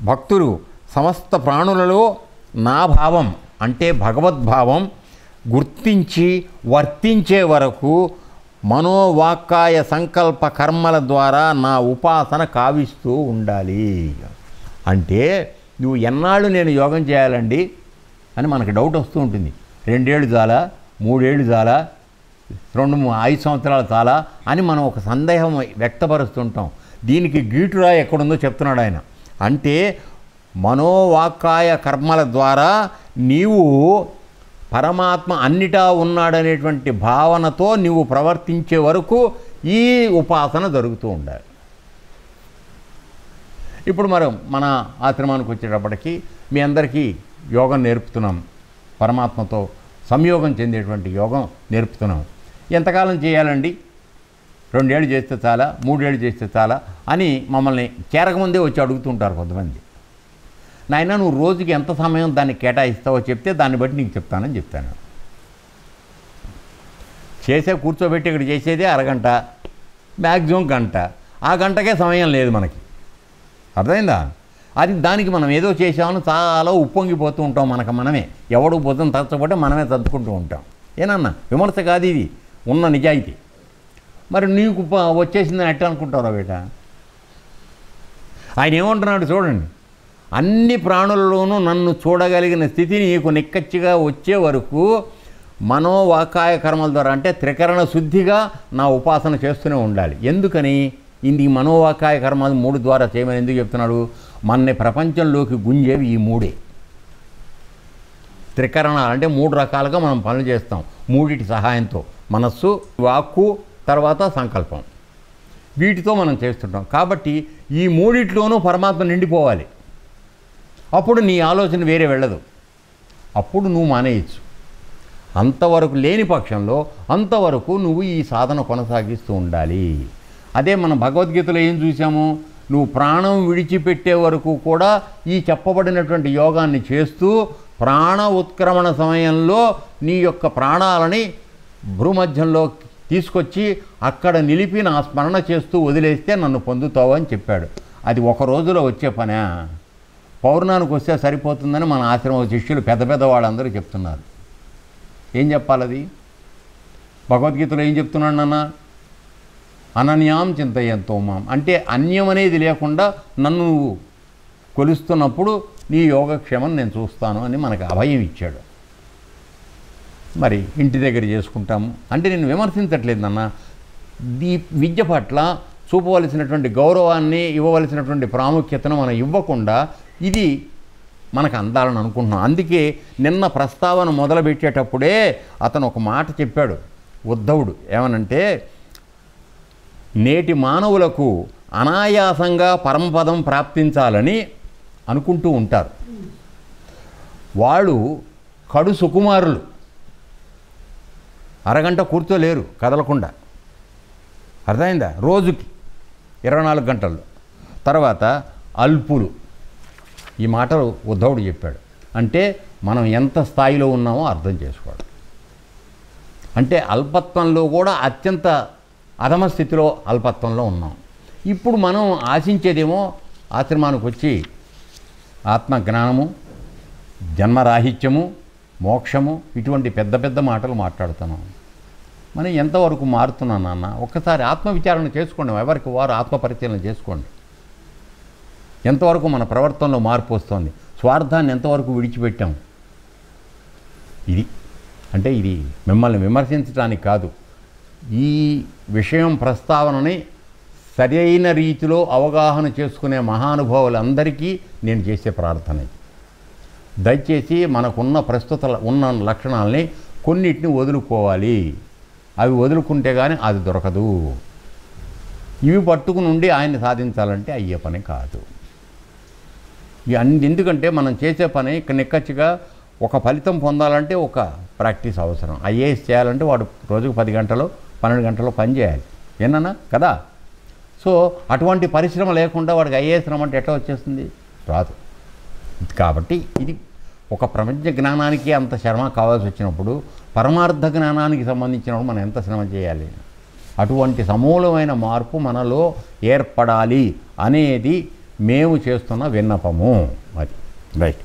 భక్తులు సమస్త ప్రాణులలో నా భావం అంటే భగవద్భావం గుర్తించి వర్తించే వరకు మనోవాక్కాయ సంకల్ప కర్మల ద్వారా నా ఉపాసన కావిస్తూ ఉండాలి. అంటే నువ్వు ఎన్నాళ్ళు నేను యోగం చేయాలండి అని మనకు డౌట్ వస్తూ ఉంటుంది. 2 ఏళ్ళు చాలా, 3 ఏళ్ళు చాలా, 5 సంవత్సరాలు చాలా అని మనం ఒక సందేహం వ్యక్తపరుస్తుంటాం. దీనికి గీటురా ఎక్కడుందో చెప్తున్నాడు ఆయన. అంటే మనోవాక్కాయ కర్మల ద్వారా నీవు పరమాత్మ అన్నిటా ఉన్నాడనేటువంటి భావనతో నీవు ప్రవర్తించే వరకు ఈ ఉపాసన జరుగుతూ ఉండాలి. ఇప్పుడు మన ఆశ్రమానికి వచ్చేటప్పటికి మీ అందరికీ యోగం నేర్పుతున్నాం, పరమాత్మతో సంయోగం చెందేటువంటి యోగం నేర్పుతున్నాం. ఎంతకాలం చేయాలండి? 2 ఏళ్ళు చేస్తే చాలా, 3 ఏళ్ళు చేస్తే చాలా అని మమ్మల్ని చేరకముందే వచ్చి అడుగుతుంటారు కొంతమంది. నాయన నువ్వు రోజుకి ఎంత సమయం దాన్ని కేటాయిస్తావో చెప్తే దాన్ని బట్టి నీకు చెప్తానని చెప్తాను. కూర్చోబెట్టి ఇక్కడ చేసేదే అరగంట, మ్యాక్సిమం గంట. ఆ గంటకే సమయం లేదు మనకి, అర్థమైందా? అది దానికి మనం ఏదో చేసామని చాలా ఉప్పొంగిపోతూ ఉంటాం. మనమే ఎవడు పొద్దున తచ్చబట్టే మనమే తద్దుకుంటూ ఉంటాం. ఏనన్నా విమర్శ కాదు, ఇది ఉన్న నిజాయితీ. మరి నీకు వచ్చేసిందని ఎట్లా అనుకుంటారా బేట? ఆయన ఏమంటున్నాడు చూడండి, అన్ని ప్రాణులలోనూ నన్ను చూడగలిగిన స్థితి నీకు నిక్కచ్చిగా వచ్చే వరకు మనోవాకాయ కర్మల ద్వారా అంటే త్రికరణ శుద్ధిగా నా ఉపాసన చేస్తూనే ఉండాలి. ఎందుకని ఇది మనోవాకాయ కర్మలు 3 ద్వారా చేయమని ఎందుకు చెప్తున్నాడు? మనని ప్రపంచంలోకి గుంజేవి ఈ 3. త్రికరణాలు అంటే 3 రకాలుగా మనం పనులు చేస్తాం. 3 సహాయంతో మనస్సు, వాక్కు, తర్వాత సంకల్పం, వీటితో మనం చేస్తుంటాం. కాబట్టి ఈ 3లోనూ పరమాత్మ నిండిపోవాలి. అప్పుడు నీ ఆలోచన వేరే వెళ్ళదు. అప్పుడు నువ్వు మానేయచ్చు. అంతవరకు లేని పక్షంలో అంతవరకు నువ్వు ఈ సాధన కొనసాగిస్తూ ఉండాలి. అదే మనం భగవద్గీతలో ఏం చూసాము? నువ్వు ప్రాణం విడిచిపెట్టే వరకు కూడా ఈ చెప్పబడినటువంటి యోగాన్ని చేస్తూ ప్రాణ ఉత్క్రమణ సమయంలో నీ యొక్క ప్రాణాలని భూమధ్యంలో తీసుకొచ్చి అక్కడ నిలిపి నా స్మరణ చేస్తూ వదిలేస్తే నన్ను పొందుతావు అని చెప్పాడు. అది ఒక రోజులో వచ్చే పనే. పౌర్ణానికి వస్తే సరిపోతుందని మన ఆశ్రమ శిష్యులు పెద్ద వాళ్ళందరూ చెప్తున్నారు. ఏం చెప్పాలది? భగవద్గీతలో ఏం చెప్తున్నాడు నాన్న? అనన్యాం చింతయంతో మాం అంటే అన్యం అనేది లేకుండా నన్ను కొలుస్తున్నప్పుడు నీ యోగక్షేమం నేను చూస్తాను అని మనకు అభయం ఇచ్చాడు. మరి ఇంటి దగ్గర చేసుకుంటాము అంటే నేను విమర్శించట్లేదు నాన్న. ఈ విద్య పట్ల చూపవలసినటువంటి గౌరవాన్ని, ఇవ్వవలసినటువంటి ప్రాముఖ్యతను మనం ఇవ్వకుండా ఇది మనకు అందాలని అనుకుంటున్నాం. అందుకే నిన్న ప్రస్తావన మొదలుపెట్టేటప్పుడే అతను ఒక మాట చెప్పాడు ఉద్ధవుడు. ఏమనంటే, నేటి మానవులకు అనాయాసంగా పరమపదం ప్రాప్తించాలని అనుకుంటూ ఉంటారు. వాళ్ళు కడు సుకుమారులు, అరగంట కూర్చోలేరు కదలకుండా, అర్థమైందా? రోజుకి 24 గంటలు. తర్వాత అల్పులు, ఈ మాటలు ఉద్ధవుడు చెప్పాడు. అంటే మనం ఎంత స్థాయిలో ఉన్నామో అర్థం చేసుకోవాలి. అంటే అల్పత్వంలో కూడా అత్యంత అధమ స్థితిలో అల్పత్వంలో ఉన్నాం. ఇప్పుడు మనం ఆశించేదేమో ఆశ్రమానికి వచ్చి ఆత్మజ్ఞానము, జన్మరాహిత్యము, మోక్షము, ఇటువంటి పెద్ద మాటలు మాట్లాడుతున్నాం. మనం ఎంతవరకు మారుతున్నాం నాన్న? ఒక్కసారి ఆత్మవిచారణ చేసుకోండి. ఎవరికి వారు ఆత్మపరిశీలన చేసుకోండి. ఎంతవరకు మన ప్రవర్తనలో మార్పు వస్తుంది? స్వార్థాన్ని ఎంతవరకు విడిచిపెట్టాం? ఇది మిమ్మల్ని విమర్శించడానికి కాదు. ఈ విషయం ప్రస్తావనని సరైన రీతిలో అవగాహన చేసుకునే మహానుభావులందరికీ నేను చేసే ప్రార్థన. దయచేసి మనకున్న ప్రస్తుత ఉన్న లక్షణాలని కొన్నిటిని వదులుకోవాలి. అవి వదులుకుంటే కానీ అది దొరకదు. ఇవి పట్టుకుని ఉండి ఆయన్ని సాధించాలంటే అయ్యే పని కాదు. ఎందుకంటే మనం చేసే పని నిక్కచ్చిగా ఒక ఫలితం పొందాలంటే ఒక ప్రాక్టీస్ అవసరం. ఐఏఎస్ చేయాలంటే వాడు రోజుకు 10 గంటలు 12 గంటలు పని చేయాలి. ఏనన్నా కదా? సో అటువంటి పరిశ్రమ లేకుండా వాడికి ఐఏఎస్ రమ్మంటే ఎట్లా వచ్చేస్తుంది? రాదు. కాబట్టి ఇది ఒక ప్రపంచ జ్ఞానానికి అంత శ్రమ కావాల్సి వచ్చినప్పుడు పరమార్థ జ్ఞానానికి సంబంధించినప్పుడు మనం ఎంత శ్రమ చేయాలి? అటువంటి సమూలమైన మార్పు మనలో ఏర్పడాలి అనేది మేము చేస్తున్న విన్నపము. అది రైట్.